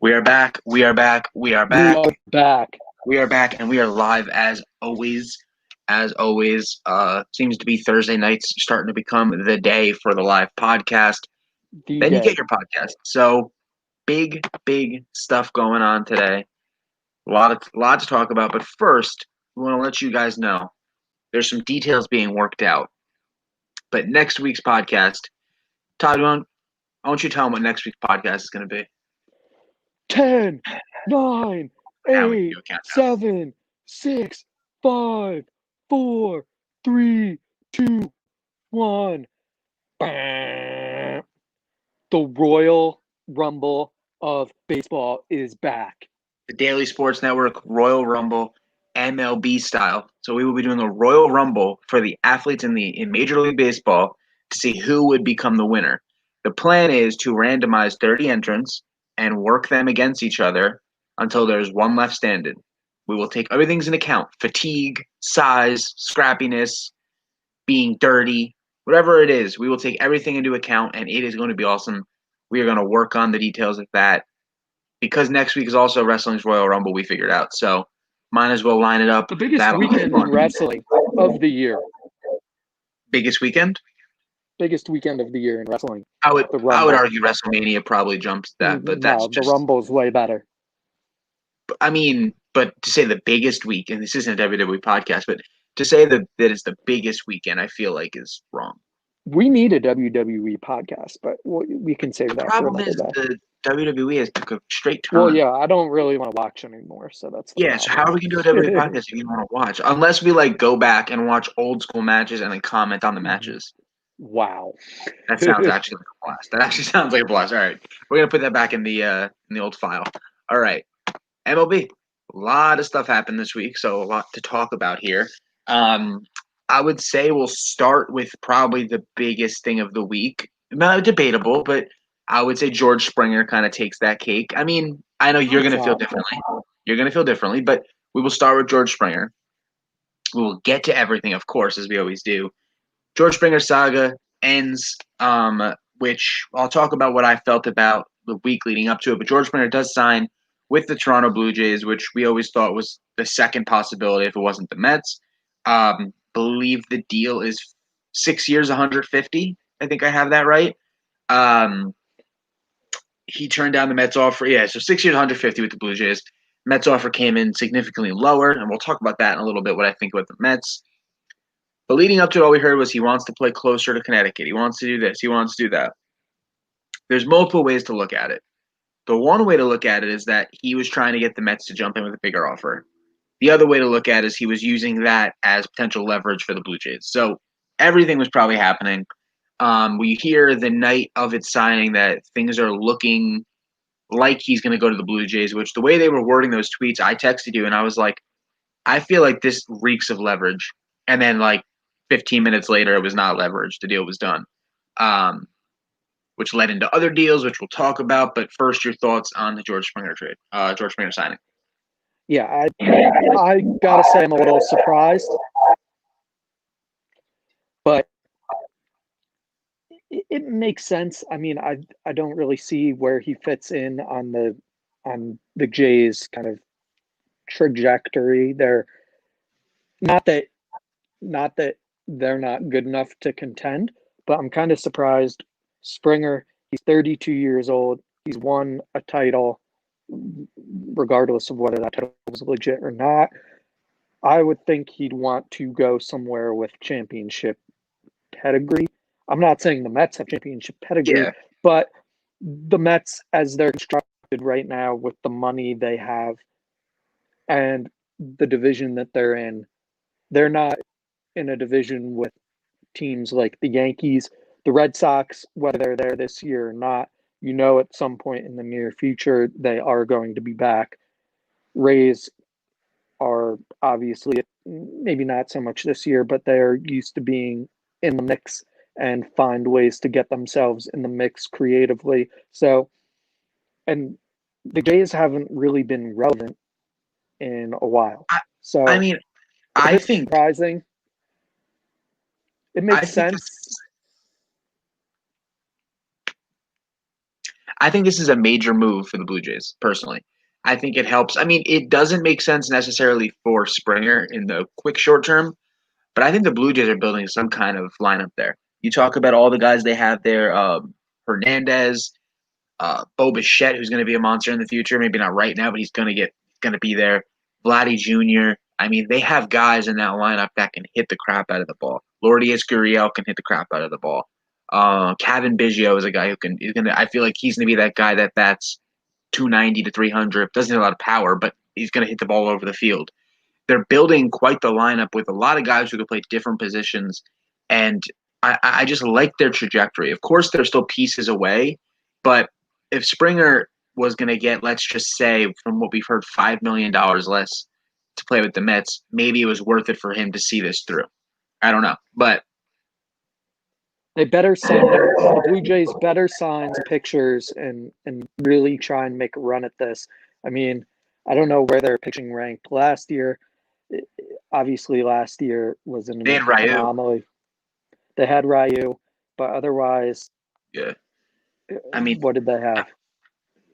We are back. We are back. We are We back. are back. We are back, and we are live as always. As always, seems to be Thursday nights starting to become the day for the live podcast. The Then you day. get your podcast. So big stuff going on today. A lot to talk about. But first, we want to let you guys know there's some details being worked out. But next week's podcast, Todd, why don't you tell them what next week's podcast is going to be? 10, 9, Now we can 8, do a countdown. 7, 6, 5, 4, 3, 2, 1. The Royal Rumble of baseball is back. The Daily Sports Network Royal Rumble MLB style. So we will be doing a Royal Rumble for the athletes in Major League Baseball to see who would become the winner. The plan is to randomize 30 entrants and work them against each other until there's one left standing. We will take everything's into account: fatigue, size, scrappiness, being dirty, whatever it is. We will take everything into account, and it is going to be awesome. We are going to work on the details of that. Because next week is also Wrestling's Royal Rumble, we figured out. So might as well line it up. The biggest That'll be weekend fun. in wrestling of the year. Biggest weekend? Biggest weekend of the year in wrestling. I would The Rumble. argue WrestleMania probably jumps that, but that's no, just. the Rumble's way better. I mean, but to say the biggest week, and this isn't a WWE podcast, but to say that it's the biggest weekend, I feel like is wrong. We need a WWE podcast, but we can save The that for problem another is day. the WWE has took a straight turn. Well, yeah, I don't really want to watch anymore, so that's the Yeah, so how are we gonna do a WWE podcast if you want to watch? Unless we go back and watch old school matches and then comment on the matches. Wow. That sounds actually like a blast. That actually sounds like a blast. All right, we're gonna put that back in the old file. All right, MLB. A lot of stuff happened this week, so a lot to talk about here. I would say we'll start with probably the biggest thing of the week. Not debatable, but I would say George Springer kind of takes that cake. I mean, I know you're gonna feel differently. You're gonna feel differently, but we will start with George Springer. We will get to everything, of course, as we always do. George Springer saga ends, which I'll talk about what I felt about the week leading up to it. But George Springer does sign with the Toronto Blue Jays, which we always thought was the second possibility if it wasn't the Mets. Believe the deal is 6 years, 150. I think I have that right. He turned down the Mets offer. Yeah, so 6 years, 150 with the Blue Jays. Mets offer came in significantly lower, and we'll talk about that in a little bit, what I think about the Mets. But leading up to it, all we heard was he wants to play closer to Connecticut. He wants to do this. He wants to do that. There's multiple ways to look at it. The one way to look at it is that he was trying to get the Mets to jump in with a bigger offer. The other way to look at it is he was using that as potential leverage for the Blue Jays. So everything was probably happening. We hear the night of its signing that things are looking like he's going to go to the Blue Jays, which the way they were wording those tweets, I texted you and I was like, I feel like this reeks of leverage. And then 15 minutes later, it was not leverage. The deal was done, which led into other deals, which we'll talk about. But first, your thoughts on the George Springer trade, George Springer signing. Yeah, I gotta say I'm a little surprised, but it makes sense. I mean, I don't really see where he fits in on the Jays kind of trajectory. They're not that they're not good enough to contend, but I'm kind of surprised. Springer, he's 32 years old. He's won a title, regardless of whether that title was legit or not. I would think he'd want to go somewhere with championship pedigree. I'm not saying the Mets have championship pedigree, but the Mets, as they're constructed right now with the money they have and the division that they're not in a division with teams like the Yankees, the Red Sox, whether they're there this year or not. At some point in the near future, they are going to be back. Rays are obviously, maybe not so much this year, but they're used to being in the mix and find ways to get themselves in the mix creatively. So, and the Jays haven't really been relevant in a while. So, I mean, I think surprising. It makes sense. I think this is a major move for the Blue Jays, personally. I think it helps. I mean, it doesn't make sense necessarily for Springer in the quick short term, but I think the Blue Jays are building some kind of lineup there. You talk about all the guys they have there, Hernandez, Bo Bichette, who's going to be a monster in the future. Maybe not right now, but he's going to be there. Vladdy Jr. I mean, they have guys in that lineup that can hit the crap out of the ball. Lourdes Gurriel can hit the crap out of the ball. Kevin Biggio is a guy who can. He's gonna. I feel like he's gonna be that guy that bats 290 to 300. Doesn't have a lot of power, but he's gonna hit the ball over the field. They're building quite the lineup with a lot of guys who can play different positions, and I just like their trajectory. Of course, they're still pieces away, but if Springer was going to get, let's just say, from what we've heard, $5 million less to play with the Mets, maybe it was worth it for him to see this through. I don't know, but They better sign the Blue Jays better sign some pictures and really try and make a run at this. I mean, I don't know where their pitching ranked last year. Obviously, last year was an they had Ryu. anomaly. They had Ryu, but otherwise, Yeah, I mean, what did they have?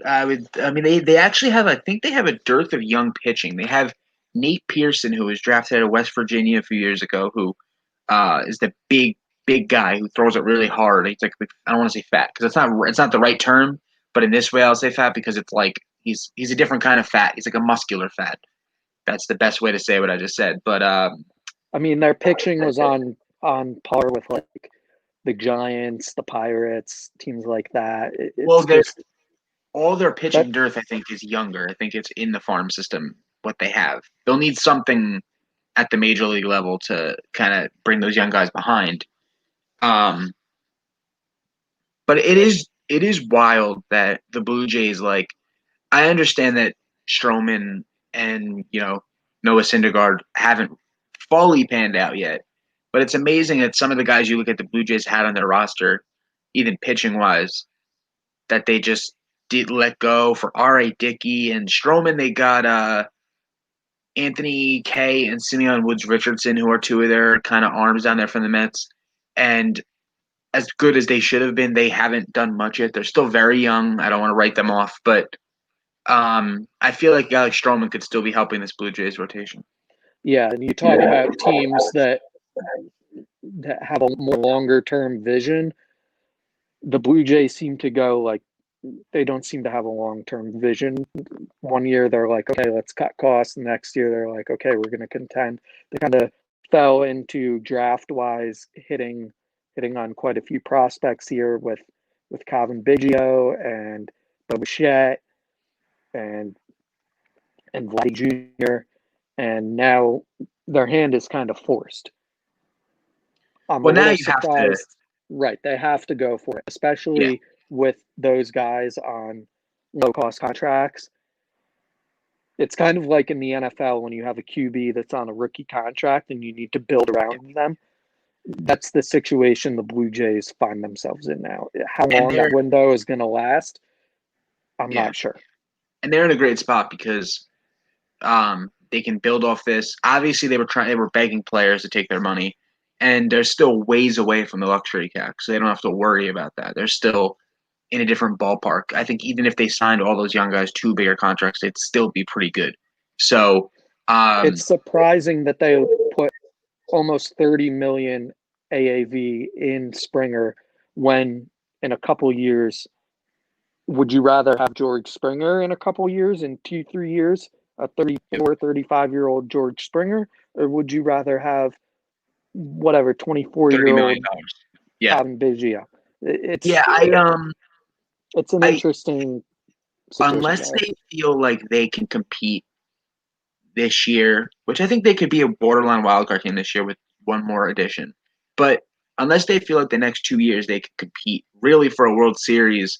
they actually have. I think they have a dearth of young pitching. They have Nate Pearson, who was drafted out of West Virginia a few years ago, who is the big guy who throws it really hard. He's like, I don't want to say fat because it's not the right term, but in this way I'll say fat because it's like he's a different kind of fat. He's like a muscular fat. That's the best way to say what I just said. But I mean, their pitching was on par with like the Giants, the Pirates, teams like that. All their pitching dearth, I think, is younger. I think it's in the farm system what they have. They'll need something at the major league level to kind of bring those young guys behind. But it is wild that the Blue Jays, like, I understand that Stroman and Noah Syndergaard haven't fully panned out yet, but it's amazing that some of the guys you look at the Blue Jays had on their roster, even pitching wise, that they just did let go for R.A. Dickey and Stroman. They got Anthony Kay and Simeon Woods Richardson, who are two of their kind of arms down there from the Mets. And as good as they should have been, they haven't done much yet. They're still very young. I don't want to write them off, but I feel like a guy like Stroman could still be helping this Blue Jays rotation. Yeah, and you talk about teams that have a more longer term vision. The Blue Jays seem to go like they don't seem to have a long term vision. One year they're like, okay, let's cut costs. The next year they're like, okay, we're going to contend. They kind of fell into draft wise hitting on quite a few prospects here with Calvin Biggio and Bo Bichette and Vladdy Jr. And now their hand is kind of forced. Well, now you have to. Right, they have to go for it, especially with those guys on low-cost contracts. It's kind of like in the NFL when you have a QB that's on a rookie contract and you need to build around them. That's the situation the Blue Jays find themselves in now. How long that window is going to last, I'm not sure. And they're in a great spot because they can build off this. Obviously, they were begging players to take their money, and they're still ways away from the luxury cap, so they don't have to worry about that. They're still in a different ballpark. I think even if they signed all those young guys to bigger contracts, they'd still be pretty good. So it's surprising that they put almost 30 million AAV in Springer when in a couple years, would you rather have George Springer in a couple years, in 2-3 years, a 34, 35-year-old George Springer, or would you rather have whatever 24-year-old Kevin Biggio? It's an interesting situation. Unless they feel like they can compete this year, which I think they could be a borderline wildcard team this year with one more addition. But unless they feel like the next 2 years they can compete really for a World Series,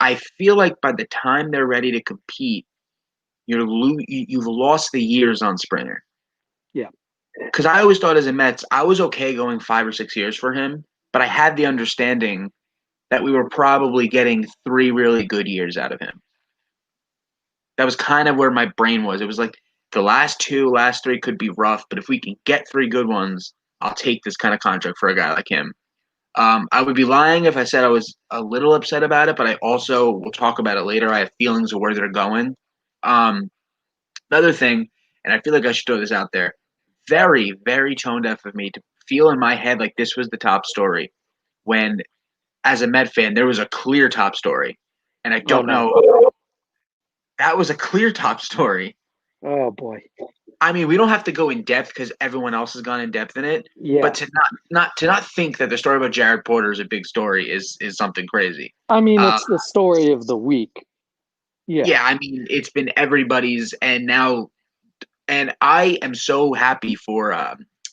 I feel like by the time they're ready to compete, you've lost the years on Springer. Yeah. Because I always thought as a Mets, I was okay going 5 or 6 years for him, but I had the understanding that we were probably getting 3 really good years out of him. That was kind of where my brain was. It was like the last 3 could be rough, but if we can get 3 good ones, I'll take this kind of contract for a guy like him. I would be lying if I said I was a little upset about it, but I also will talk about it later. I have feelings of where they're going. Um, Another thing, and I feel like I should throw this out there, very, very tone deaf of me to feel in my head like this was the top story when, as a Met fan, there was a clear top story. And I Oh don't no. know, that was a clear top story. Oh boy. I mean, we don't have to go in depth because everyone else has gone in depth in it. But Yeah. to not think that the story about Jared Porter is a big story is something crazy. I mean, Uh, it's the story of the week. Yeah. yeah, I mean, it's been everybody's, and now, and I am so happy for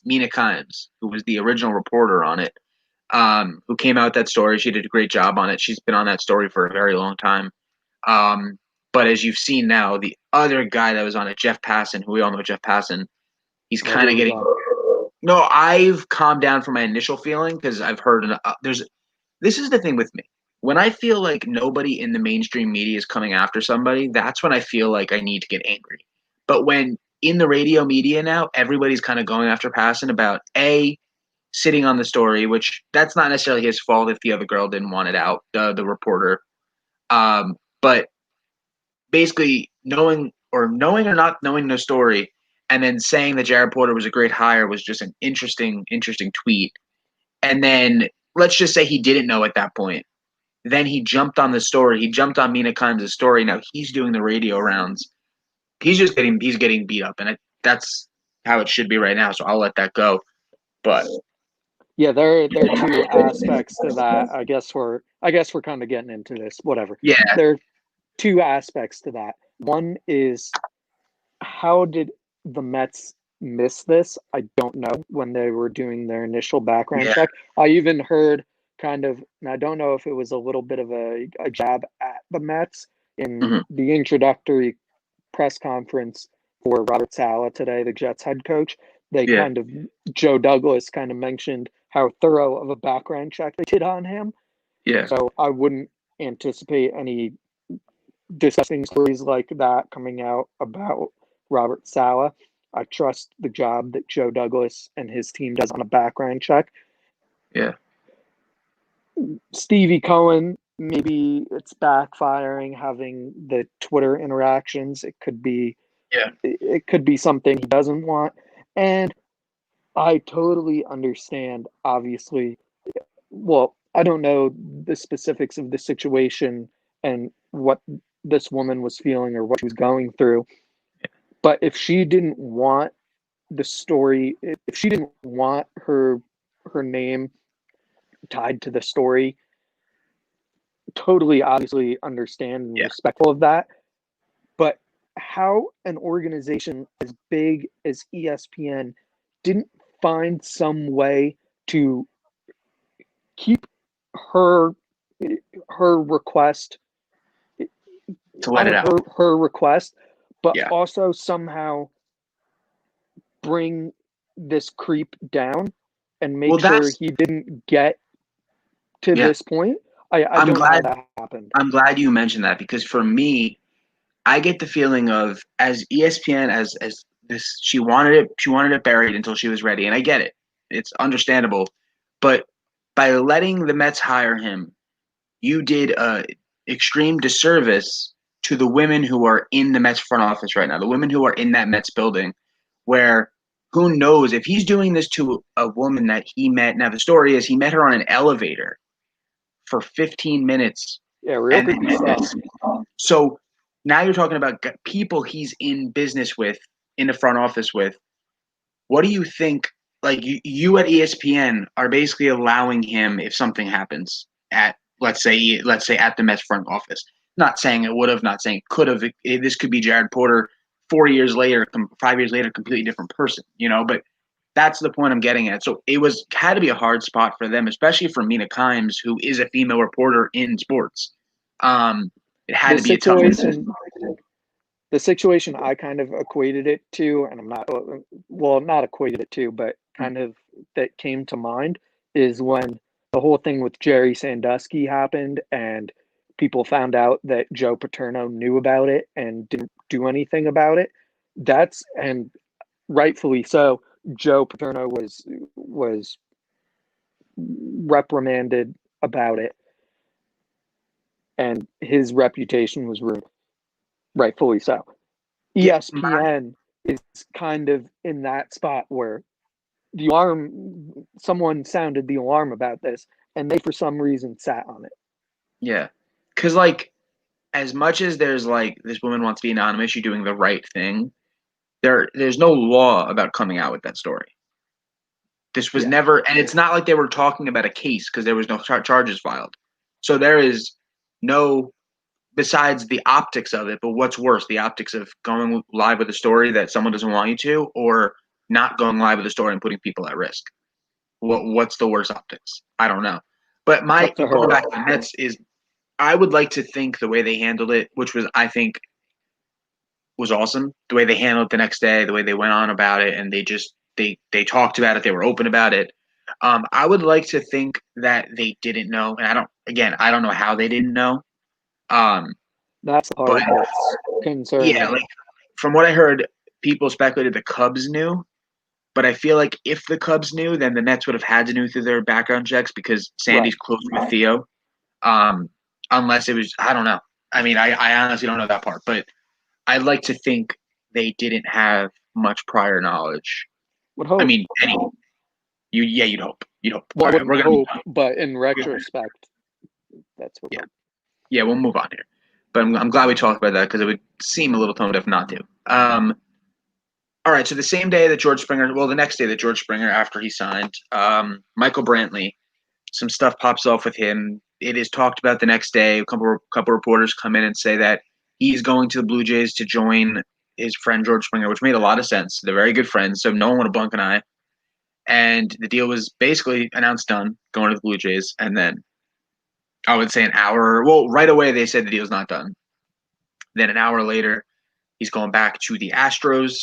Mina Kimes, who was the original reporter on it, who came out with that story. She did a great job on it. She's been on that story for a very long time. Um, but as you've seen now, the other guy that was on it, Jeff Passan, who we all know Jeff Passan, he's Oh, kind here of we getting. go. No, I've calmed down from my initial feeling because I've heard there's. This is the thing with me. When I feel like nobody in the mainstream media is coming after somebody, that's when I feel like I need to get angry. But when in the radio media now, everybody's kind of going after Passan about sitting on the story, which that's not necessarily his fault if the other girl didn't want it out, the reporter. But basically knowing or not knowing the story, and then saying that Jared Porter was a great hire was just an interesting tweet. And then let's just say he didn't know at that point. Then he jumped on the story. He jumped on Mina Kimes' story. Now he's doing the radio rounds. He's getting beat up, and that's how it should be right now. So I'll let that go. But Yeah, there are two aspects to that. I guess we're kind of getting into this. Whatever. yeah, There are two aspects to that. One is how did the Mets miss this? I don't know when they were doing their initial background yeah, check. I even heard kind of, and I don't know if it was a little bit of a jab at the Mets in hmm the introductory press conference for Robert Saleh today, the Jets head coach. They yeah, kind of, Joe Douglas kind of mentioned how thorough of a background check they did on him. yeah, So I wouldn't anticipate any disgusting stories like that coming out about Robert Saleh. I trust the job that Joe Douglas and his team does on a background check. yeah, Stevie Cohen, maybe it's backfiring having the Twitter interactions. yeah, It could be something he doesn't want. And I totally understand, obviously. Well, I don't know the specifics of the situation and what this woman was feeling or what she was going through. But if she didn't want the story, if she didn't want her name tied to the story, totally obviously understand and yeah. respectful of that. But how an organization as big as ESPN didn't find some way to keep her her request To let it honor out. her request, but Yeah. also somehow bring this creep down and Well, make sure that's he didn't get to yeah. this point. I I'm don't know how glad. that happened. I'm glad you mentioned that because for me, I get the feeling of as ESPN as this she wanted it buried until she was ready, and I get it. It's understandable, but by letting the Mets hire him, you did a extreme disservice to the women who are in the Mets front office right now, the women who are in that Mets building, where who knows if he's doing this to a woman that he met. Now the story is he met her on an elevator for 15 minutes, Yeah, real and creepy stuff. so now you're talking about people he's in business with in the front office with. What do you think? Like you at ESPN are basically allowing him if something happens at let's say at the Mets front office. Not saying it would have, not saying it could have. This could be Jared Porter 4 years later, 5 years later, completely different person. But that's the point I'm getting at. So it had to be a hard spot for them, especially for Mina Kimes, who is a female reporter in sports. Um, it had The to be a tough situation decision. the situation I kind of equated it to, and I'm not, well, not equated it to, but kind of that came to mind is when the whole thing with Jerry Sandusky happened and people found out that Joe Paterno knew about it and didn't do anything about it. And rightfully so, Joe Paterno was reprimanded about it, and his reputation was ruined, rightfully so. Yeah, ESPN is kind of in that spot where someone sounded the alarm about this, and they for some reason sat on it. yeah. Because like, as much as there's like this woman wants to be anonymous, she's doing the right thing. There's no law about coming out with that story. This was Yeah, never, and it's not like they were talking about a case because there was no charges filed. So there is no, besides the optics of it, but what's worse, the optics of going live with a story that someone doesn't want you to, or not going live with a story and putting people at risk? What's the worst optics? I don't know. But it's my up to going her. back to the Mets is, I would like to think the way they handled it, which was I think was awesome. The way they handled it the next day, the way they went on about it, and they talked about it, they were open about it. I would like to think that they didn't know, and I don't know how they didn't know. Um, That's the but part that's yeah, concerning. like from what I heard, people speculated the Cubs knew, but I feel like if the Cubs knew, then the Nets would have had to know through their background checks because Right. Sandy's close with Theo. Um, unless it was, I don't know. I mean, I honestly don't know that part, but I'd like to think they didn't have much prior knowledge. Would I hope. mean, yeah, you'd hope. You'd hope. Well, All I right, wouldn't we're gonna move hope, on. but in retrospect, that's what Yeah, hope. yeah, we'll move on here. But I'm glad we talked about that because it would seem a little tone deaf not to. All right, so the same day that George Springer, well, the next day that George Springer, after he signed, Michael Brantley, some stuff pops off with him. It is talked about the next day. A couple reporters come in and say that he's going to the Blue Jays to join his friend George Springer, which made a lot of sense. They're very good friends, so no one would have blunk an eye. And the deal was basically announced done, going to the Blue Jays, and then I would say an hour. Well, right away they said the deal's not done. Then an hour later, he's going back to the Astros.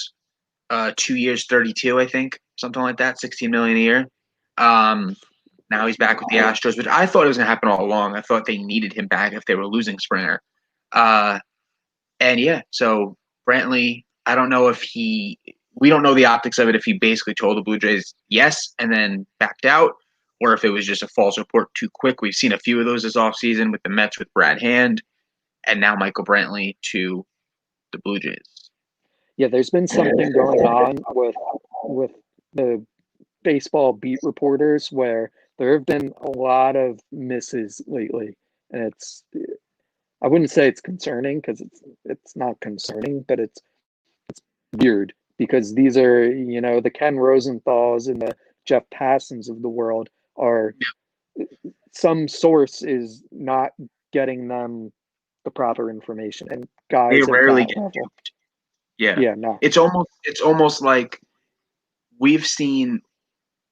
2 years, 32, I think, something like that, 16 million a year. Um, Now he's back with the Astros, which I thought it was going to happen all along. I thought they needed him back if they were losing Springer. Uh, and yeah, so Brantley, I don't know if we don't know the optics of it if he basically told the Blue Jays yes and then backed out, or if it was just a false report too quick. We've seen a few of those this offseason with the Mets with Brad Hand and now Michael Brantley to the Blue Jays. Yeah, there's been something going on with the baseball beat reporters where there have been a lot of misses lately, and I wouldn't say it's concerning because it's not concerning, but it's weird because these are, the Ken Rosenthals and the Jeff Passons of the world are, some source is not getting them the proper information, and They guys at rarely that get level, duped. Yeah. yeah, no, It's almost like we've seen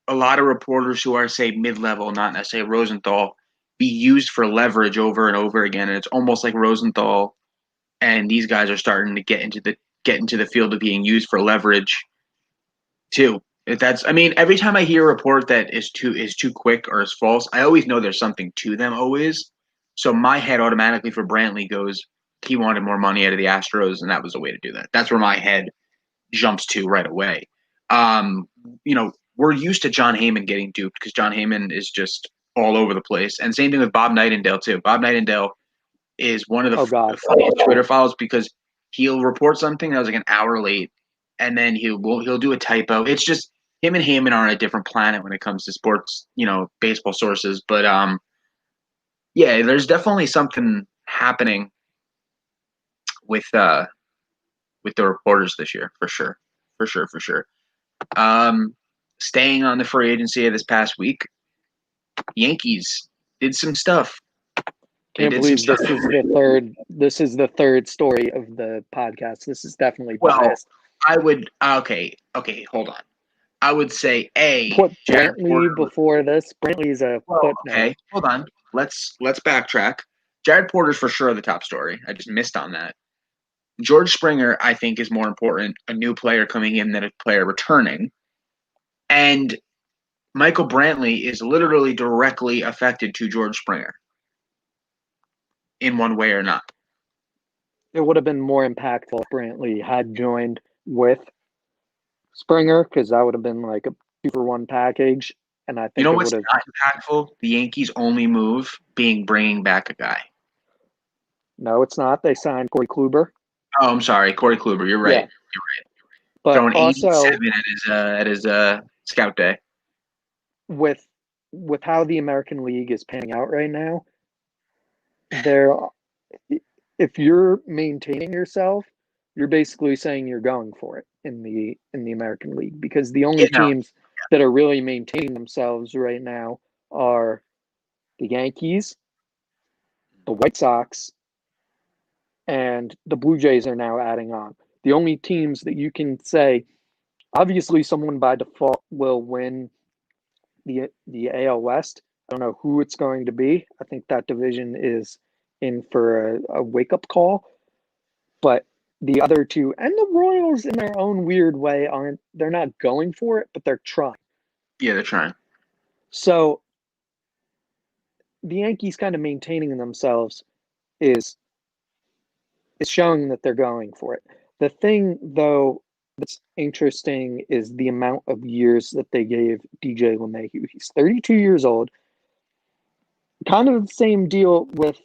a lot of reporters who are, say, mid-level, not necessarily Rosenthal, be used for leverage over and over again. And it's almost like Rosenthal and these guys are starting to get into the field of being used for leverage too. If that's, I mean, every time I hear a report that is too quick or is false, I always know there's something to them always. So my head automatically for Brantley goes, he wanted more money out of the Astros, and that was the way to do that. That's where my head jumps to right away. Um, we're used to John Heyman getting duped because John Heyman is just all over the place. And same thing with Bob Nightendale too. Bob Nightendale is one of oh the God, funniest Twitter files because he'll report something that was like an hour late, and then he'll do a typo. It's just him and Heyman are on a different planet when it comes to sports, baseball sources. But yeah, there's definitely something happening with uh with the reporters this year for sure, for sure, for sure. Um, Staying on the free agency of this past week, Yankees did some stuff. They can't did some believe stuff. this is the third story of the podcast. This is definitely Well, biased. I would okay, hold on. I would say Put Jared Brantley Porter. before this. Brantley is a Well, footnote. okay, hold on. Let's backtrack. Jared Porter's for sure the top story. I just missed on that. George Springer, I think, is more important. A new player coming in than a player returning, and Michael Brantley is literally directly affected to George Springer in one way or not. It would have been more impactful if Brantley had joined with Springer because that would have been like a 2-for-1 package. and I You think know it what's would have. not impactful? The Yankees' only move being bringing back a guy. No, it's not. They signed Corey Kluber. Oh, I'm sorry, Corey Kluber. You're right. Yeah, but Throwing also 87 at his scout day. with how the American League is panning out right now, there, if you're maintaining yourself, you're basically saying you're going for it in the American League, because the only Yeah, no, teams that are really maintaining themselves right now are the Yankees, the White Sox, and the Blue Jays are now adding on. The only teams that you can say, obviously, someone by default will win the AL West. I don't know who it's going to be. I think that division is in for a wake up call. But the other two, and the Royals in their own weird way, they're not going for it, but they're trying. yeah, they're trying. So the Yankees kind of maintaining themselves is showing that they're going for it. The thing, though, that's interesting is the amount of years that they gave DJ LeMahieu. He's 32 years old. Kind of the same deal with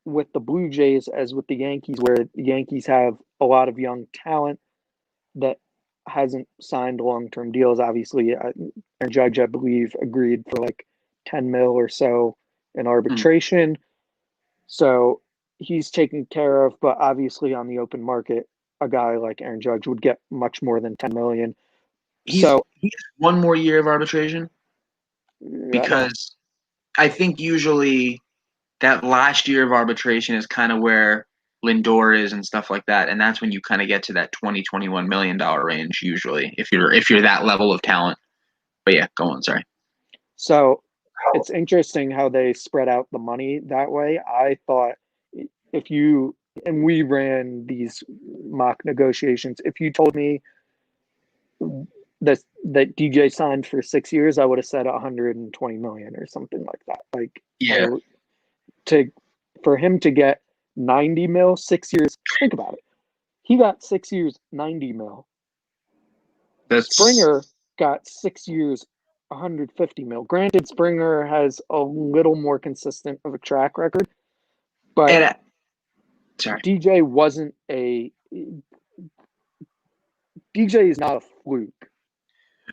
the Blue Jays as with the Yankees, where the Yankees have a lot of young talent that hasn't signed long-term deals. Obviously, Aaron Judge, I believe, agreed for like 10 mil or so in arbitration. So he's taken care of, but obviously on the open market, a guy like Aaron Judge would get much more than 10 million. So He's one more year of arbitration I don't. because I think usually that last year of arbitration is kind of where Lindor is and stuff like that, and that's when you kind of get to that $20-21 million range usually if you're that level of talent. But yeah, go on. Sorry. So it's interesting how they spread out the money that way. I thought if you, and we ran these mock negotiations, if you told me that DJ signed for 6 years, I would have said 120 million or something like that. Like Yeah, to for him to get 90 mil, 6 years. Think about it. He got 6 years, 90 mil. that's Springer got 6 years, 150 mil. Granted, Springer has a little more consistent of a track record, but and sorry. DJ wasn't a DJ is not a fluke.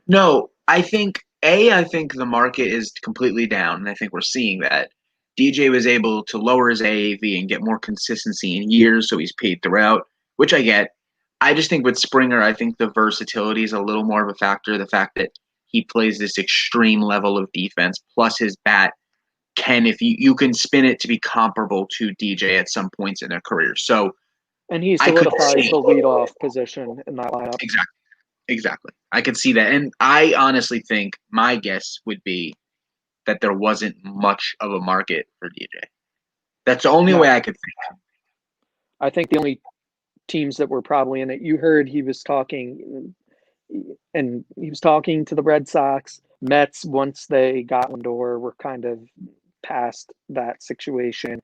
No, I think the market is completely down, and I think we're seeing that. DJ was able to lower his AAV and get more consistency in years, so he's paid throughout, which I get. I just think with Springer, I think the versatility is a little more of a factor. The fact that he plays this extreme level of defense, plus his bat can, if you can spin it to be comparable to DJ at some points in their career. So And he I could solidifies see the leadoff position in that lineup. exactly. Exactly. I could see that. And I honestly think my guess would be that there wasn't much of a market for DJ. That's the only way No, I could think. I think the only teams that were probably in it, you heard he was talking, and he was talking to the Red Sox. Mets, once they got Lindor, were kind of past that situation.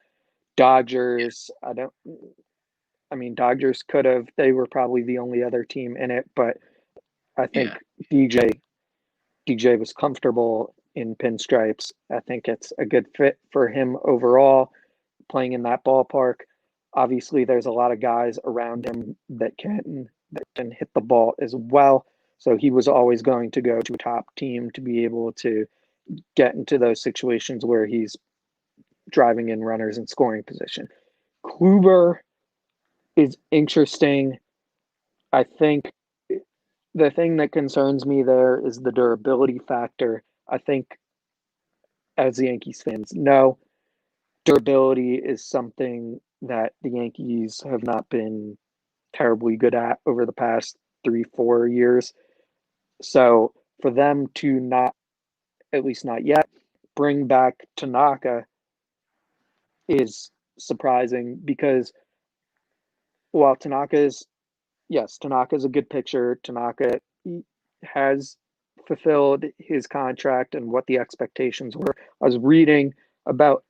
Dodgers, I mean, Dodgers could have, they were probably the only other team in it, but I think Yeah. DJ was comfortable in pinstripes. I think it's a good fit for him overall, playing in that ballpark. Obviously, there's a lot of guys around him that can hit the ball as well. So he was always going to go to a top team to be able to get into those situations where he's driving in runners in scoring position. Kluber is interesting. I think the thing that concerns me there is the durability factor. I think, as the Yankees fans know, durability is something that the Yankees have not been terribly good at over the past 3, 4 years. So for them to not, at least not yet, bring back Tanaka is surprising, because while Tanaka is a good pitcher. Tanaka has fulfilled his contract and what the expectations were. I was reading about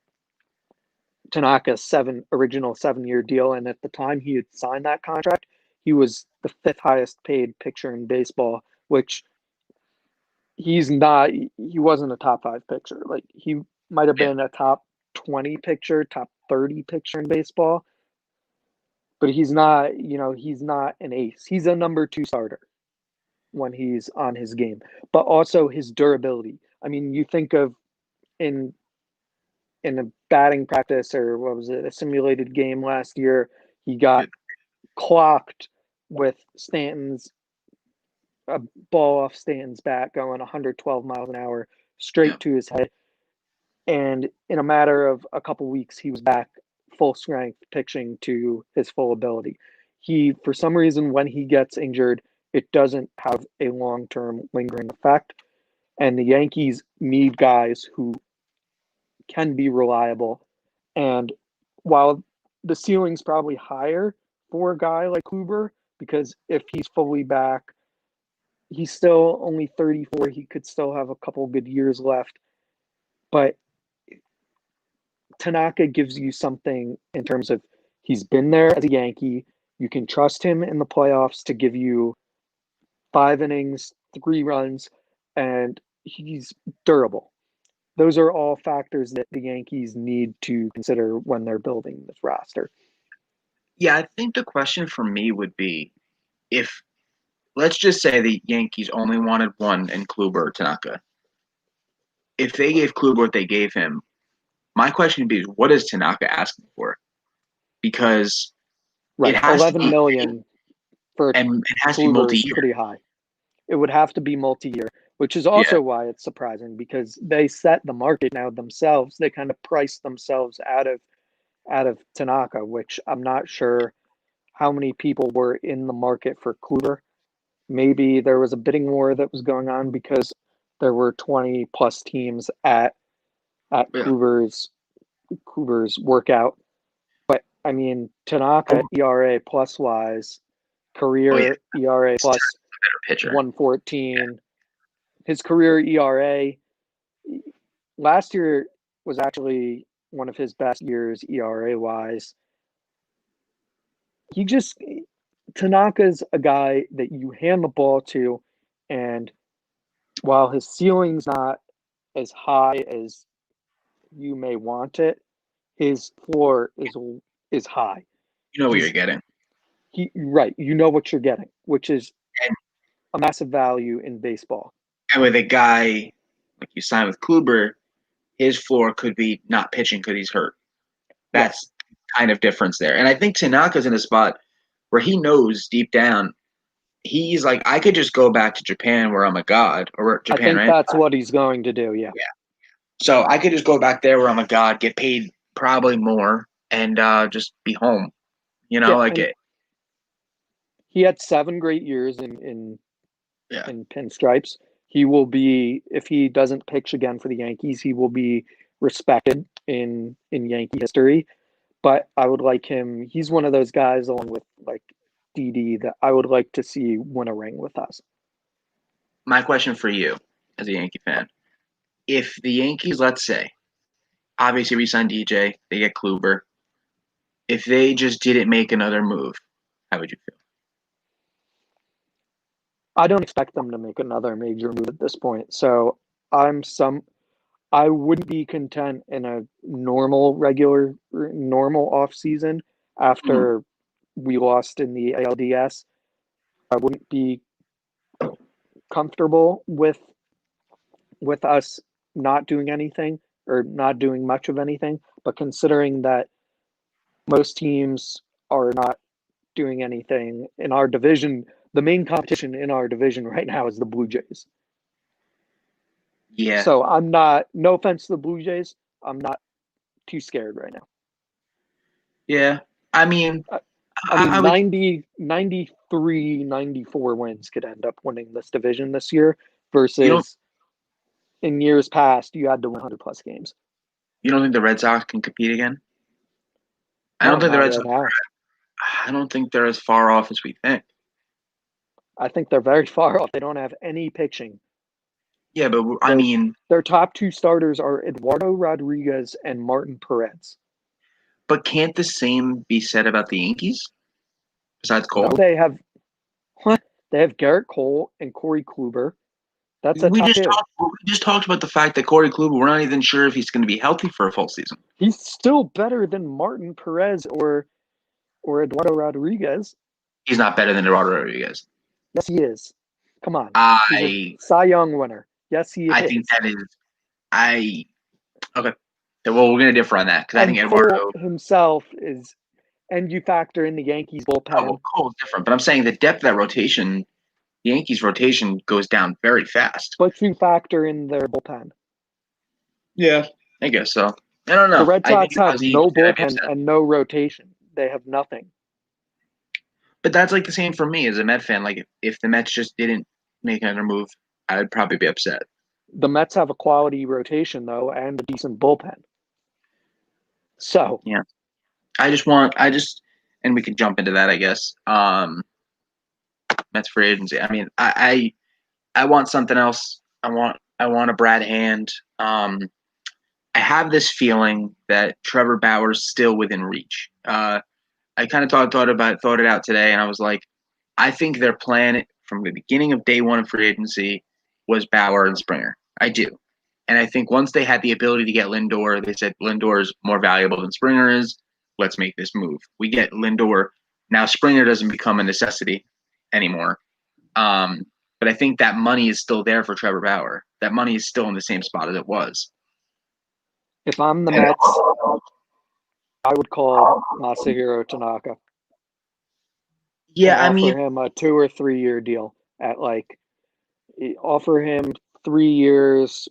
Tanaka's original 7 year deal, and at the time he had signed that contract, he was the fifth highest paid pitcher in baseball, which he's not. He wasn't a top 5 pitcher. Like he might have Yeah. been a top 20 pitcher, top 30 pitcher in baseball, but he's not. He's not an ace. He's a number 2 starter when he's on his game, but also his durability. I mean, you think of in a batting practice, or what was it, a simulated game last year, he got clocked with Stanton's a ball off Stanton's bat going 112 miles an hour Yeah. straight to his head. And in a matter of a couple weeks, he was back full strength pitching to his full ability. He, for some reason, when he gets injured, it doesn't have a long term lingering effect. And the Yankees need guys who can be reliable. And while the ceiling's probably higher for a guy like Kluber, because if he's fully back, he's still only 34. He could still have a couple good years left. But Tanaka gives you something in terms of he's been there as a Yankee. You can trust him in the playoffs to give you 5 innings, 3 runs, and he's durable. Those are all factors that the Yankees need to consider when they're building this roster. Yeah, I think the question for me would be if, let's just say the Yankees only wanted one in Kluber or Tanaka. If they gave Kluber what they gave him, my question would be, what is Tanaka asking for? Because Right, it has to 11 be, million for and it has to be Kluber is multi-year. pretty high. It would have to be multi-year, which is Yeah, also why it's surprising because they set the market now themselves. They kind of priced themselves out of Tanaka, which I'm not sure how many people were in the market for Kluber. Maybe there was a bidding war that was going on because there were 20 plus teams at yeah. Kluber's workout. But I mean, Tanaka ERA plus wise, Oh yeah, career ERA plus better pitcher. 114. His career ERA last year was actually one of his best years ERA wise. He just Tanaka's a guy that you hand the ball to, and while his ceiling's not as high as you may want it, his floor is high. You know what you're He's getting. right. You know what you're getting, which is And, a massive value in baseball. and with a guy like you signed with Kluber, his floor could be not pitching because he's hurt. That's kind of difference there. And I think Tanaka's in a spot where he knows deep down, he's like, I could just go back to Japan where I'm a god, or I Japan, think right? that's what he's going to do. Yeah. Yeah. So I could just go back there where I'm a god, get paid probably more, and just be home. Yeah, Like and it. he had 7 great years Yeah. in pinstripes. He will be, if he doesn't pitch again for the Yankees, he will be respected in Yankee history. But I would like him. He's one of those guys, along with like Didi, that I would like to see win a ring with us. My question for you, as a Yankee fan, if the Yankees, let's say, obviously re-sign DJ, they get Kluber. If they just didn't make another move, how would you feel? I don't expect them to make another major move at this point. So I'm some. I wouldn't be content in a normal off season Mhm. after we lost in the ALDS. I wouldn't be comfortable with us not doing anything or not doing much of anything. But considering that most teams are not doing anything in our division, the main competition in our division right now is the Blue Jays. Yeah. So I'm not, no offense to the Blue Jays, I'm not too scared right now. Yeah. I mean, I mean, I would. 93, 94 wins could end up winning this division this year You don't. versus in years past, you had to win 100 plus games. You don't think the Red Sox can compete again? I don't No, think the not Red right Sox. now. I don't think they're as far off as we think. I think they're very far off. They don't have any pitching. Yeah, but I Their, mean, their top 2 starters are Eduardo Rodriguez and Martin Perez. but can't the same be said about the Yankees? Besides No, Cole? they have They have Garrett Cole and Corey Kluber. That's a top two. We just talked about the fact that Corey Kluber, we're not even sure if he's going to be healthy for a full season. He's still better than Martin Perez or Eduardo Rodriguez. He's not better than Eduardo Rodriguez. Yes, he is. Come on. He's a I Cy Young winner. Yes, he is. I think that is okay. Well, we're going to differ on that because I think Eduardo himself is, and you factor in the Yankees bullpen. Oh, well, Cole's different, but I'm saying the depth of that rotation, the Yankees rotation goes down very fast. But you factor in their bullpen. Yeah, I guess so. I don't know. The Red Sox have no bullpen and no rotation. They have nothing. But that's like the same for me as a Met fan. Like if the Mets just didn't make another move, I'd probably be upset. The Mets have a quality rotation though, and a decent bullpen. So yeah, and we can jump into that, I guess. Mets free agency. I mean, I want something else. I want a Brad Hand. I have this feeling that Trevor Bauer's still within reach. I kind of thought it out today, and I was like, I think their plan from the beginning of day one of free agency was Bauer and Springer. I do. And I think once they had the ability to get Lindor, they said Lindor is more valuable than Springer is. Let's make this move. We get Lindor. Now Springer doesn't become a necessity anymore. But I think that money is still there for Trevor Bauer. That money is still in the same spot as it was. If I'm the Mets, I would call Masahiro Tanaka. Yeah, I mean, offer him a 2 or 3 year deal at offer him 3 years,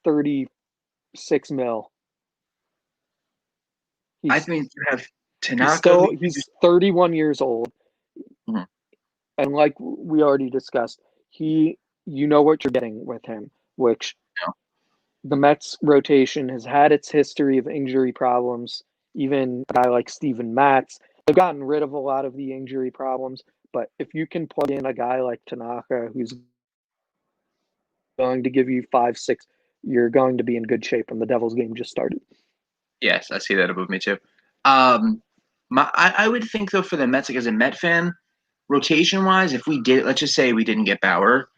$36 million. I think you have Tanaka. He's 31 years old, mm-hmm. and like we already discussed, you know what you're getting with him, which the Mets rotation has had its history of injury problems. Even a guy like Steven Matz, they've gotten rid of a lot of the injury problems. But if you can plug in a guy like Tanaka, who's going to give you 5-6, you're going to be in good shape. And the Devils game just started. Yes, I see that above me too. I would think though for the Mets, like as a Met fan, rotation wise, if let's just say we didn't get Bauer,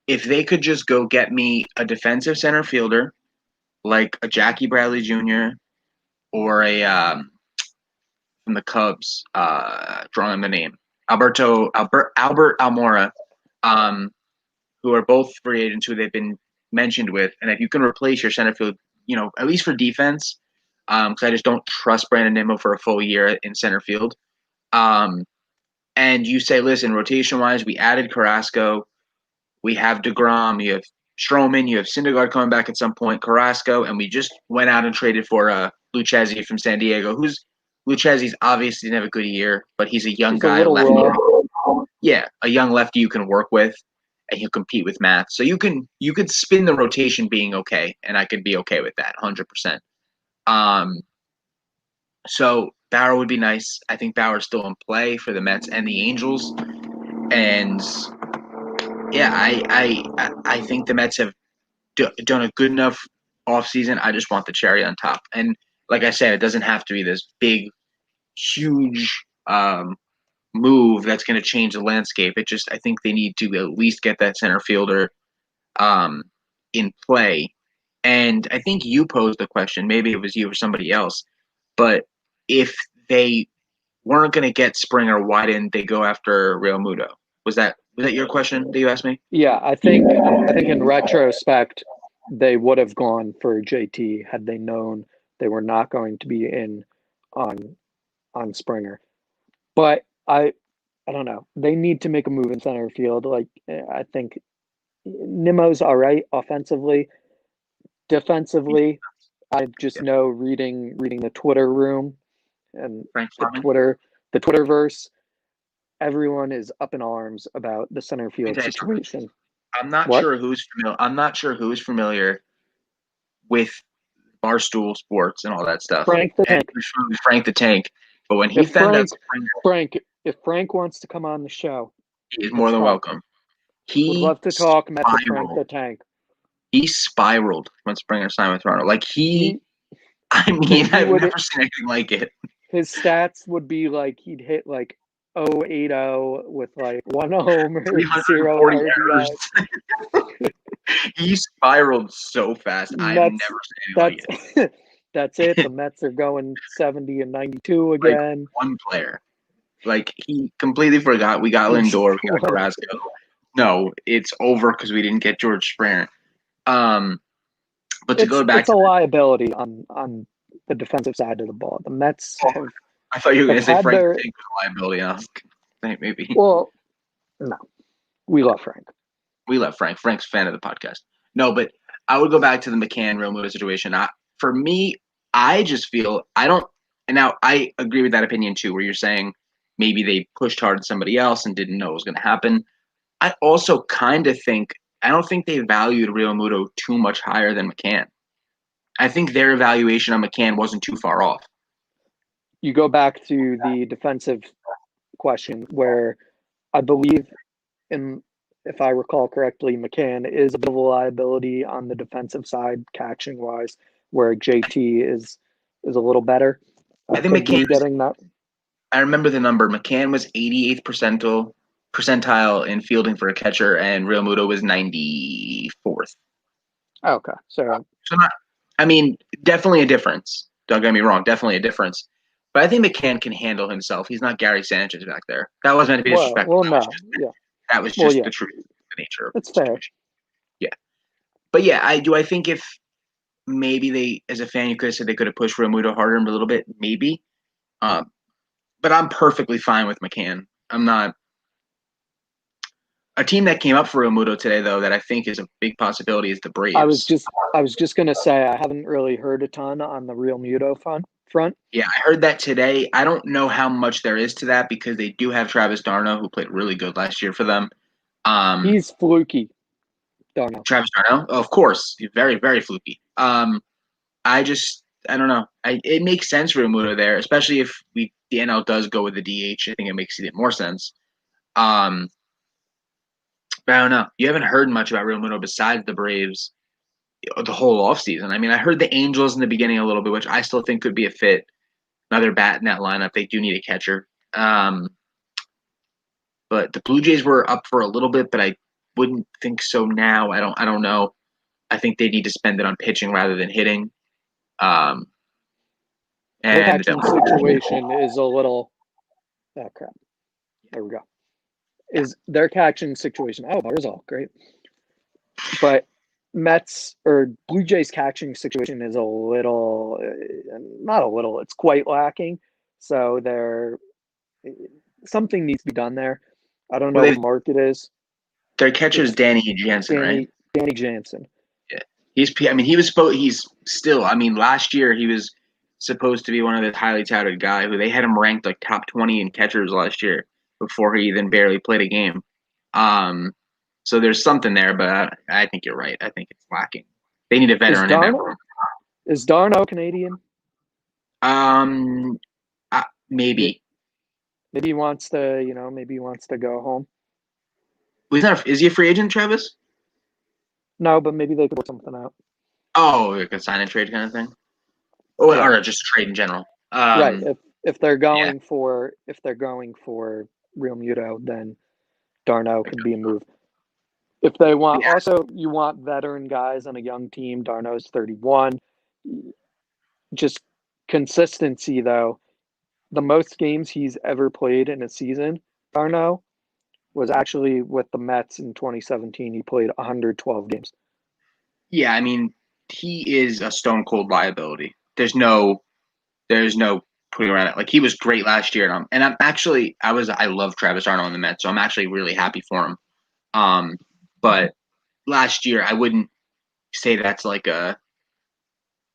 if they could just go get me a defensive center fielder, like a Jackie Bradley Jr. or a from the Cubs, drawing the name Albert Almora, who are both free agents who they've been mentioned with, and if you can replace your center field, at least for defense, because I just don't trust Brandon Nimmo for a full year in center field. And you say, listen, rotation wise, we added Carrasco, we have DeGrom, you have Stroman, you have Syndergaard coming back at some point, Carrasco, and we just went out and traded for Lucchesi from San Diego, Lucchesi's obviously didn't have a good year, but he's a young guy, lefty. Yeah, a young lefty you can work with, and he'll compete with Matt. So you could spin the rotation being okay, and I could be okay with that, 100%. So Bauer would be nice. I think Bauer's still in play for the Mets and the Angels, and yeah, I think the Mets have done a good enough offseason. I just want the cherry on top, and like I said, it doesn't have to be this big, huge move that's going to change the landscape. I think they need to at least get that center fielder in play. And I think you posed the question, maybe it was you or somebody else, but if they weren't going to get Springer, why didn't they go after Real Muto? Was that your question that you asked me? Yeah, I think in retrospect, they would have gone for JT had they known they were not going to be in on Springer. But I don't know. They need to make a move in center field. Like I think Nimmo's all right offensively. Defensively, I just know reading the Twitter room and the Twitterverse, everyone is up in arms about the center field situation. I'm not sure who's familiar with Barstool Sports and all that stuff. Frank the Tank. But when he found out if Frank wants to come on the show, he's more than welcome. He would love to talk Met to Frank the Tank. He spiraled when Springer signed with Toronto. Like I've never seen anything like it. His stats would be like he'd hit like .080 with like 1 homer, 0 340 RBI. errors. He spiraled so fast. I've never Mets, seen anybody that's that's it. The Mets are going 70 and 92 like again. one player. Like he completely forgot we got Lindor, we got Carrasco. No, it's over because we didn't get George Springer. But to go back It's a to liability on the defensive side of the ball. The Mets I thought you were have going to say had Frank their Dig was a liability. And I was like, maybe well, no, we love Frank. we love Frank. Frank's a fan of the podcast. No, but I would go back to the McCann Real Muto situation. For me, I just feel I don't. And now I agree with that opinion too, where you're saying maybe they pushed hard at somebody else and didn't know it was going to happen. I also kind of think I don't think they valued Real Muto too much higher than McCann. I think their evaluation on McCann wasn't too far off. You go back to the defensive question where I believe, in if I recall correctly, McCann is a bit of a liability on the defensive side, catching wise, where JT is a little better. I think Could McCann be was. getting that. I remember the number. McCann was 88th percentile in fielding for a catcher, and Real Muto was 94th. Okay, so Not. I mean, definitely a difference. Don't get me wrong, definitely a difference. But I think McCann can handle himself. He's not Gary Sanchez back there. That wasn't meant to be disrespectful. no, yeah, That was well, just yeah, the truth, the nature of it's the fair. situation. Yeah, but yeah, I think if maybe they, as a fan, you could have said they could have pushed Real Muto harder a little bit, maybe. Um, but I'm perfectly fine with McCann. I'm not. A team that came up for Real Muto today, though, that I think is a big possibility is the Braves. I was just gonna say I haven't really heard a ton on the Real Muto front. Yeah, I heard that today. I don't know how much there is to that because they do have Travis d'Arnaud, who played really good last year for them. He's fluky. Don't know. Travis d'Arnaud, of course, he's very, very fluky. I don't know. It makes sense for Muto there, especially if the NL does go with the DH. I think it makes it more sense. But I don't know. You haven't heard much about Real Muto besides the Braves the whole offseason. I mean, I heard the Angels in the beginning a little bit, which I still think could be a fit. Another bat in that lineup. They do need a catcher. But the Blue Jays were up for a little bit, but I wouldn't think so now. I don't know. I think they need to spend it on pitching rather than hitting. Their And catching situation is a little. Oh crap! There we go. Is their catching situation? Oh, Barzal, great. But Mets or Blue Jays catching situation is a little, not a little. It's quite lacking. So something needs to be done there. I don't know well, what market is. their catcher is It's Danny Jansen, right? Danny Jansen. Yeah, he's. I mean, he was supposed. He's still. I mean, last year he was supposed to be one of the highly touted guy who they had him ranked like top 20 in catchers last year before he even barely played a game. So there's something there, but I think you're right. I think it's lacking. They need a veteran in there. Is d'Arnaud Canadian? Maybe. Maybe he wants to, maybe he wants to go home. Well, he's not. Is he a free agent, Travis? No, but maybe they could work something out. Oh, like a sign and trade kind of thing. Oh, yeah. Or just trade in general. Right. If they're going for Real Muto, then d'Arnaud could be a move. If they want, also you want veteran guys on a young team. d'Arnaud's 31. Just consistency, though. The most games he's ever played in a season, d'Arnaud, was actually with the Mets in 2017. He played 112 games. Yeah, I mean, he is a stone cold liability. There's no putting around it. Like he was great last year, and I love Travis d'Arnaud in the Mets, so I'm actually really happy for him. But last year I wouldn't say that's going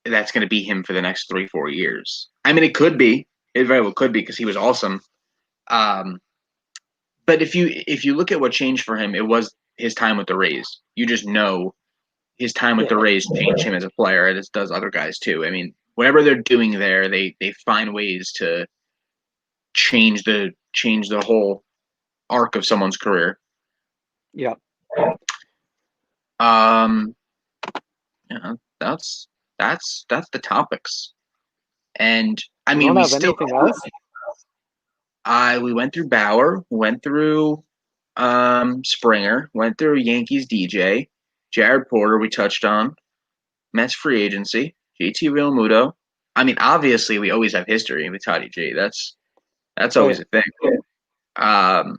to be him for the next 3-4 years. I mean, it could be. It very well could be because he was awesome. But if you look at what changed for him, it was his time with the Rays. You just know his time with the Rays changed him as a player, as does other guys too. I mean, whatever they're doing there, they find ways to change the whole arc of someone's career. Yeah. That's the topics. And I you mean, don't have anything else? We went through Bauer, went through Springer, went through Yankees DJ, Jared Porter. We touched on Mets free agency, JT Realmuto. I mean, obviously, we always have history with Toddy G. That's Oh always yeah, a thing. Um,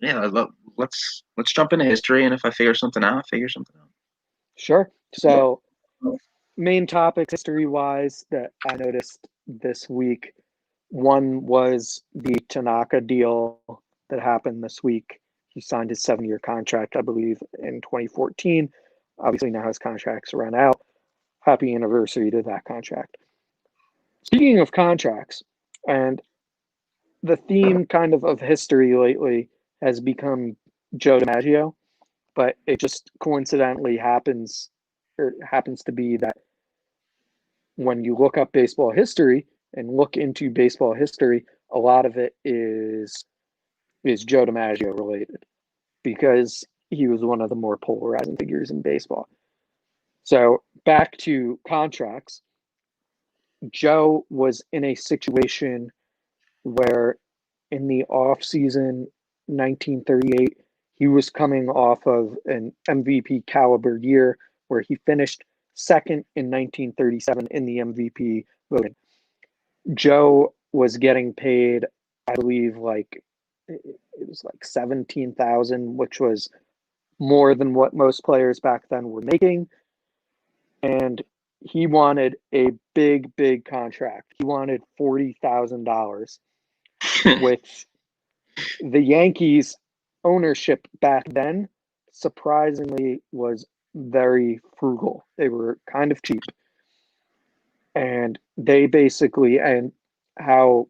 yeah, let's jump into history, and if I figure something out, I figure something out. sure. So main topics history wise that I noticed this week. One was the Tanaka deal that happened this week. He signed his 7-year contract, I believe, in 2014. Obviously, now his contract's run out. Happy anniversary to that contract. Speaking of contracts, and the theme kind of history lately has become Joe DiMaggio, but it just coincidentally happens to be that when you look up baseball history and look into baseball history, a lot of it is Joe DiMaggio related because he was one of the more polarizing figures in baseball. So back to contracts, Joe was in a situation where in the off season 1938 he was coming off of an MVP caliber year where he finished second in 1937 in the MVP voting. Joe was getting paid, I believe, like it was like 17,000, which was more than what most players back then were making. And he wanted a big contract. He wanted $40,000, which the Yankees ownership back then surprisingly was very frugal. They were kind of cheap. And they basically, and how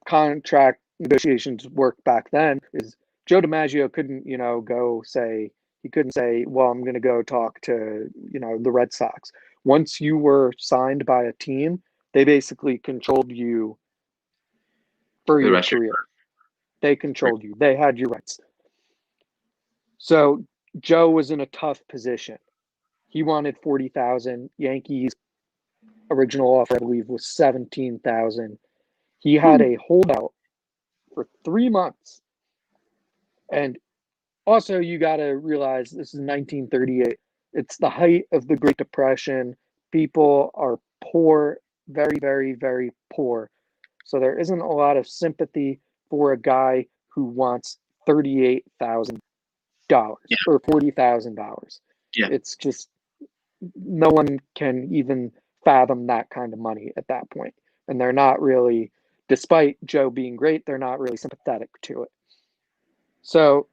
contract negotiations worked back then is Joe DiMaggio couldn't, go say, he couldn't say, well, I'm going to go talk to, the Red Sox. Once you were signed by a team, they basically controlled you for For the your rest of career. They controlled you. They had your rights. So Joe was in a tough position. He wanted 40,000. Yankees original offer, I believe, was 17,000. He had a holdout for 3 months. And also, you got to realize this is 1938. It's the height of the Great Depression. People are poor, very poor. So there isn't a lot of sympathy for a guy who wants $38,000 yeah, or $40,000. yeah, It's just no one can even fathom that kind of money at that point. And they're not really, despite Joe being great, they're not really sympathetic to it. So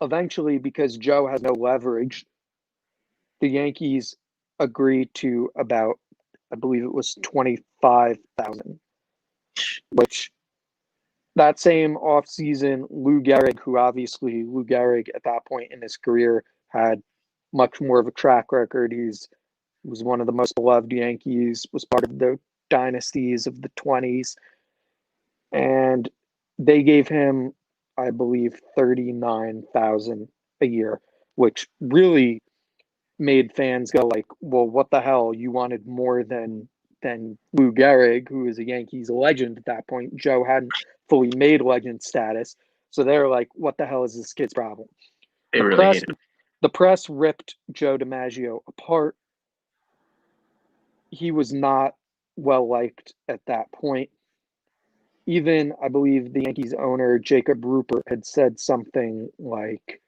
eventually, because Joe has no leverage, the Yankees agreed to about, I believe it was 25,000, which that same offseason, Lou Gehrig, who obviously Lou Gehrig at that point in his career had much more of a track record. Was one of the most beloved Yankees, was part of the dynasties of the 20s. And they gave him, I believe, 39,000 a year, which really made fans go like, well, what the hell? You wanted more than Lou Gehrig, who is a Yankees legend at that point. Joe hadn't fully made legend status. So they're like, what the hell is this kid's problem? they The really press hated him. the press ripped Joe DiMaggio apart. He was not well liked at that point. Even I believe the Yankees owner Jacob Rupert had said something like,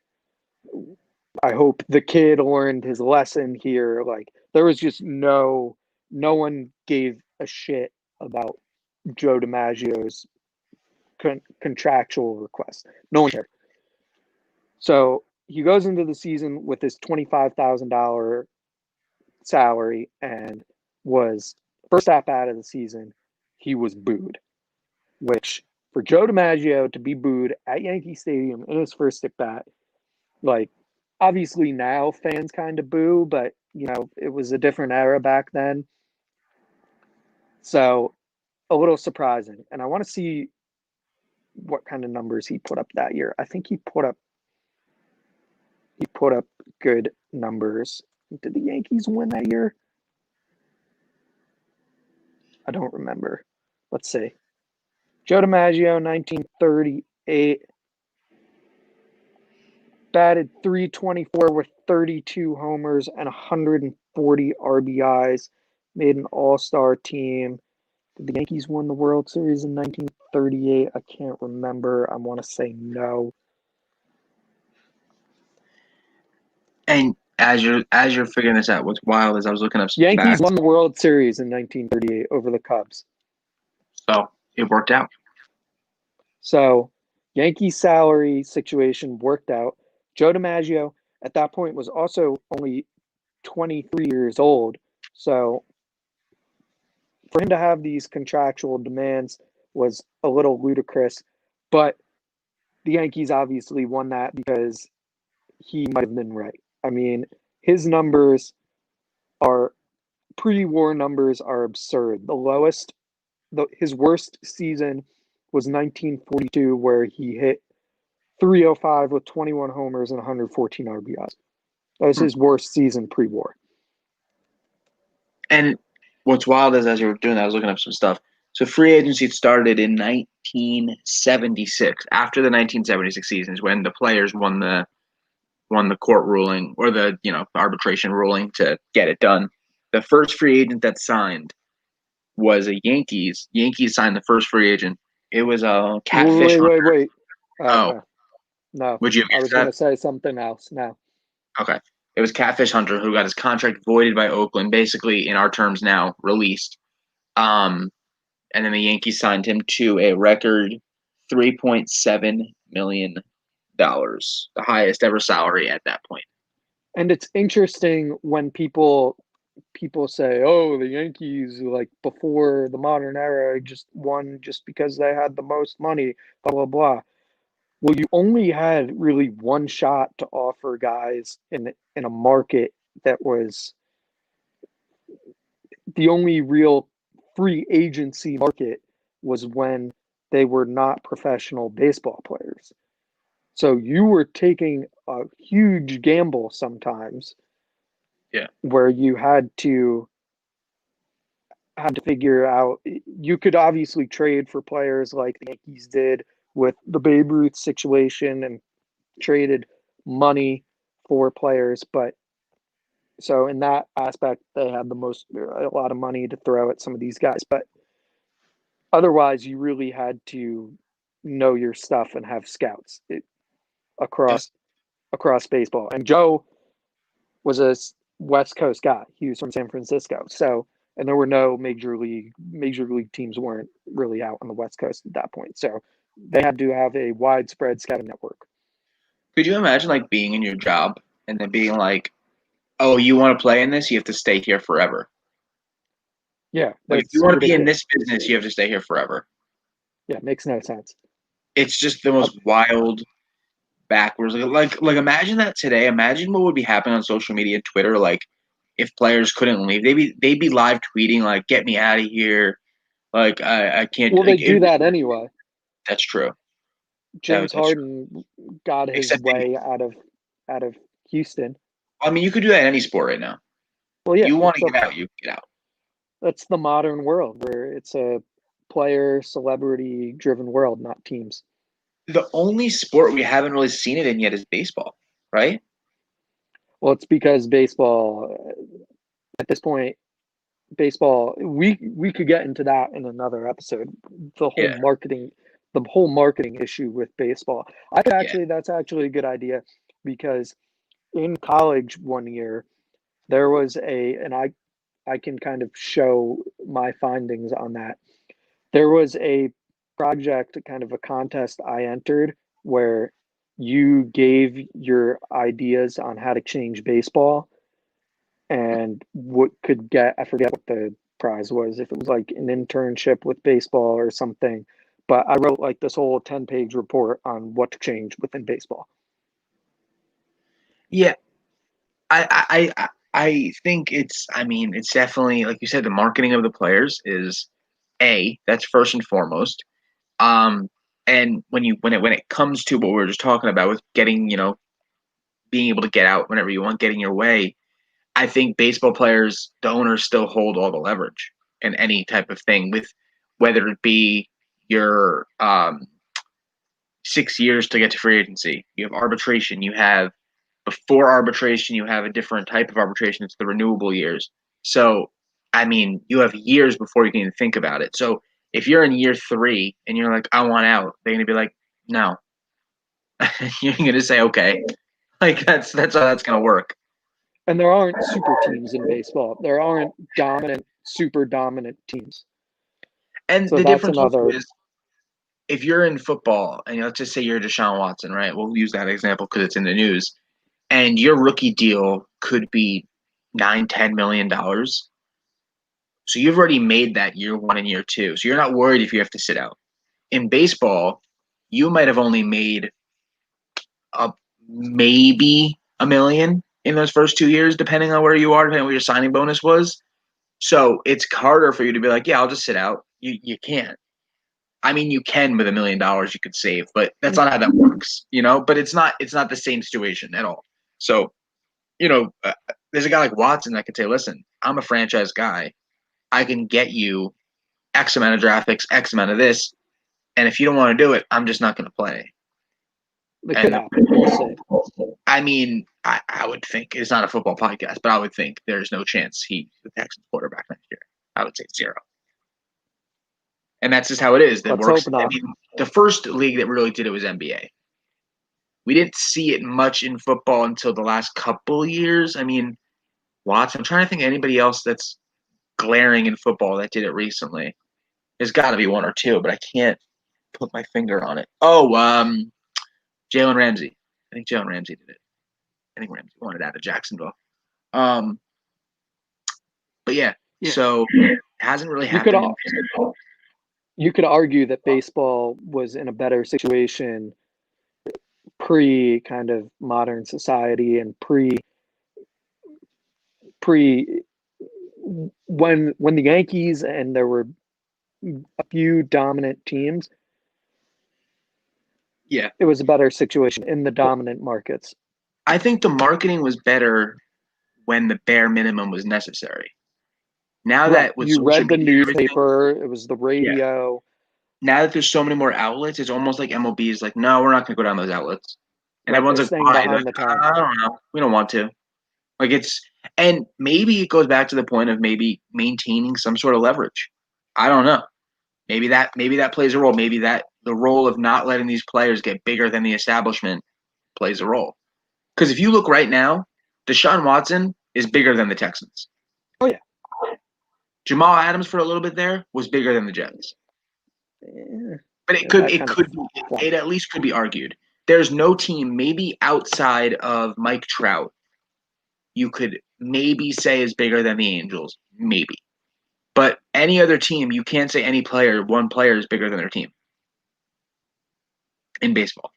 I hope the kid learned his lesson here. Like there was just no one gave a shit about Joe DiMaggio's contractual request. No one cared. So he goes into the season with his $25,000 salary and was first at bat of the season. He was booed, which for Joe DiMaggio to be booed at Yankee Stadium in his first at bat, like obviously now fans kind of boo, but it was a different era back then. So a little surprising. And I want to see what kind of numbers he put up that year. I think he put up good numbers. Did the Yankees win that year? I don't remember. Let's see. Joe DiMaggio, 1938, batted .324 with 32 homers and 140 RBIs, made an all-star team. Did the Yankees win the World Series in 1938? I can't remember. I want to say no. And as you're figuring this out, what's wild is I was looking up some Yankees facts. won the World Series in 1938 over the Cubs. So it worked out. So Yankees salary situation worked out. Joe DiMaggio at that point was also only 23 years old. So for him to have these contractual demands was a little ludicrous. But the Yankees obviously won that because he might have been right. I mean, his numbers are pre-war numbers are absurd. His worst season was 1942, where he hit 305 with 21 homers and 114 RBIs. That was his worst season pre-war. And what's wild is as you were doing that, I was looking up some stuff. So free agency started in 1976. After the 1976 season is when the players won the court ruling or the arbitration ruling to get it done. The first free agent that signed was a Yankees. Yankees signed the first free agent. It was a Catfish Hunter. Wait. Oh, no. Would you? I was going to say something else. No. Okay. It was Catfish Hunter who got his contract voided by Oakland, basically in our terms now released. And then the Yankees signed him to a record $3.7 million, the highest ever salary at that point. And it's interesting when people say, "Oh, the Yankees, like before the modern era, just won just because they had the most money." Blah blah blah. Well, you only had really one shot to offer guys in a market that was the only real free agency market was when they were not professional baseball players. So you were taking a huge gamble sometimes. Yeah. Where you had to figure out, you could obviously trade for players like the Yankees did with the Babe Ruth situation and traded money for players, but so in that aspect they had a lot of money to throw at some of these guys, but otherwise you really had to know your stuff and have scouts across baseball. And Joe was a West Coast guy. He was from San Francisco. So, and there were no major league teams weren't really out on the West Coast at that point. So they had to have a widespread scouting network. Could you imagine like being in your job and then being like, "Oh, you want to play in this? You have to stay here forever." Yeah, like if you want to be in this business, you have to stay here forever. Yeah, it makes no sense. It's just the most wild, backwards. Like imagine that today. Imagine what would be happening on social media, Twitter. Like if players couldn't leave, they'd be live tweeting like, "Get me out of here!" Like I can't. Well, they like, do that anyway. That's true. James Harden got his way out of Houston. I mean, you could do that in any sport right now. Well, yeah, you want to get out, you get out. That's the modern world where it's a player, celebrity-driven world, not teams. The only sport we haven't really seen it in yet is baseball, right? Well, it's because baseball, at this point, we could get into that in another episode. The whole marketing issue with baseball. That's actually a good idea, because in college one year there was and I can kind of show my findings on that. There was a project, kind of a contest I entered, where you gave your ideas on how to change baseball, and what could get, I forget what the prize was, if it was like an internship with baseball or something. But I wrote like this whole 10-page report on what to change within baseball. Yeah. I think it's definitely, like you said, the marketing of the players is that's first and foremost. And when it comes to what we were just talking about with getting, being able to get out whenever you want, getting your way, I think baseball players, the owners still hold all the leverage in any type of thing, with whether it be your 6 years to get to free agency. You have arbitration. You have before arbitration, you have a different type of arbitration. It's the renewable years. So, I mean, you have years before you can even think about it. So, if you're in year 3 and you're like, I want out, they're going to be like, no. You're going to say, okay. Like, that's how that's going to work. And there aren't super teams in baseball. There aren't super dominant teams. And So the that's difference another. is if you're in football, and let's just say you're Deshaun Watson, right? We'll use that example because it's in the news. And your rookie deal could be $9-10 million. So you've already made that year 1 and year 2. So you're not worried if you have to sit out. In baseball, you might have only made maybe $1 million in those first 2 years, depending on where you are, depending on what your signing bonus was. So it's harder for you to be like, yeah, I'll just sit out. You can't. I mean, you can with $1 million you could save, but that's not how that works, you know. But it's not the same situation at all. So, there's a guy like Watson that could say, listen, I'm a franchise guy. I can get you X amount of draft picks, X amount of this, and if you don't want to do it, I'm just not going to play. It could happen. We'll see. I mean, I would think it's not a football podcast, but I would think there's no chance he's the Texans quarterback next year. I would say 0. And that's just how it is. That Let's works. hope not. I mean, the first league that really did it was NBA. We didn't see it much in football until the last couple of years. I mean, Watson. I'm trying to think of anybody else that's glaring in football that did it recently. There's got to be one or two, but I can't put my finger on it. Oh, Jalen Ramsey. I think Jalen Ramsey did it. I think Ramsey wanted out of Jacksonville. But yeah. So it hasn't really happened. You could argue that baseball was in a better situation pre kind of modern society and pre when the Yankees and there were a few dominant teams. Yeah. It was a better situation in the dominant markets. I think the marketing was better when the bare minimum was necessary. Now that with you read the newspaper, it was the radio. Now that there's so many more outlets, it's almost like MLB is like, no, we're not going to go down those outlets. And everyone's like, why? Behind the times. I don't know. We don't want to. Like and maybe it goes back to the point of maybe maintaining some sort of leverage. I don't know. Maybe that plays a role. Maybe that the role of not letting these players get bigger than the establishment plays a role. Because if you look right now, Deshaun Watson is bigger than the Texans. Oh yeah. Jamal Adams for a little bit there was bigger than the Jets. Yeah. But it at least could be argued. There's no team, maybe outside of Mike Trout, you could maybe say is bigger than the Angels, maybe. But any other team, you can't say one player is bigger than their team in baseball.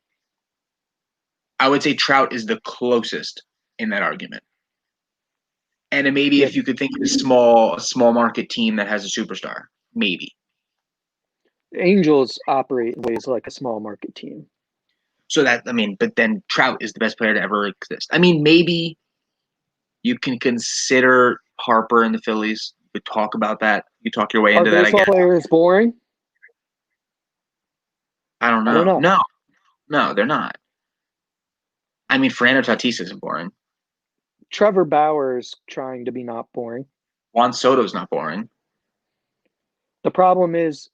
I would say Trout is the closest in that argument. And then maybe if you could think of a small market team that has a superstar, maybe. Angels operate in ways like a small market team. So but then Trout is the best player to ever exist. I mean, maybe you can consider Harper and the Phillies. You could talk about that. You talk your way into that, I guess. Are baseball players boring? I don't know. No, they're not. I mean, Fernando Tatis isn't boring. Trevor Bauer's trying to be not boring. Juan Soto's not boring. The problem is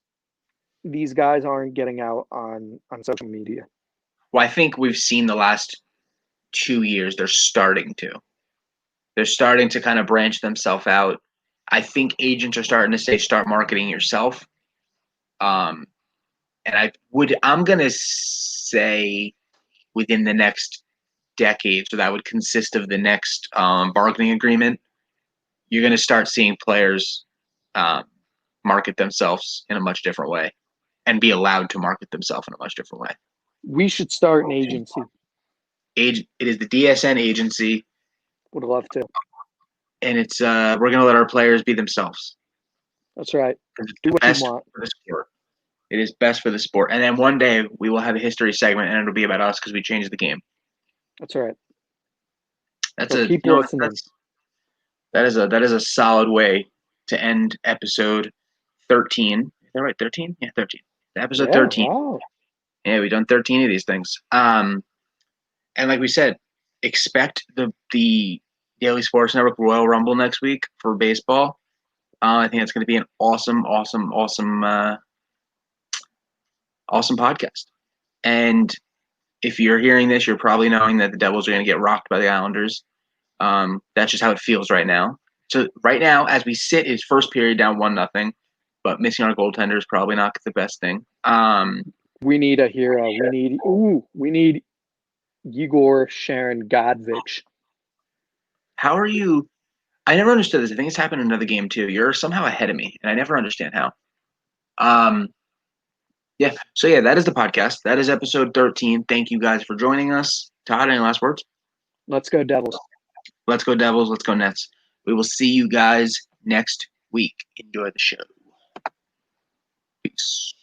these guys aren't getting out on social media. Well, I think we've seen the last 2 years they're starting to. They're starting to kind of branch themselves out. I think agents are starting to say start marketing yourself. And I'm gonna say within the next decade, so that would consist of the next bargaining agreement, you're gonna start seeing players market themselves in a much different way and be allowed to market themselves in a much different way. We should start an agency. It is the DSN agency. Would love to. And it's we're gonna let our players be themselves. That's right. Do what you want. For the sport. It is best for the sport. And then one day we will have a history segment and it'll be about us because we changed the game. That's right. Keep listening. That is a solid way to end episode 13. Is that right? 13? Yeah, 13. Episode Yeah, 13. wow. Yeah, we've done 13 of these things. And like we said, expect the Daily Sports Network Royal Rumble next week for baseball. I think it's going to be an awesome podcast. And if you're hearing this, you're probably knowing that the Devils are going to get rocked by the Islanders. That's just how it feels right now. So right now, as we sit, is first period down 1-0, but missing our goaltender is probably not the best thing. We need a hero. We need Igor Sharon Godvich. How are you? I never understood this. I think it's happened in another game too. You're somehow ahead of me, and I never understand how. Yeah. So yeah, that is the podcast. That is episode 13. Thank you guys for joining us. Todd, any last words? Let's go Devils. Let's go Devils. Let's go Nets. We will see you guys next week. Enjoy the show. Peace.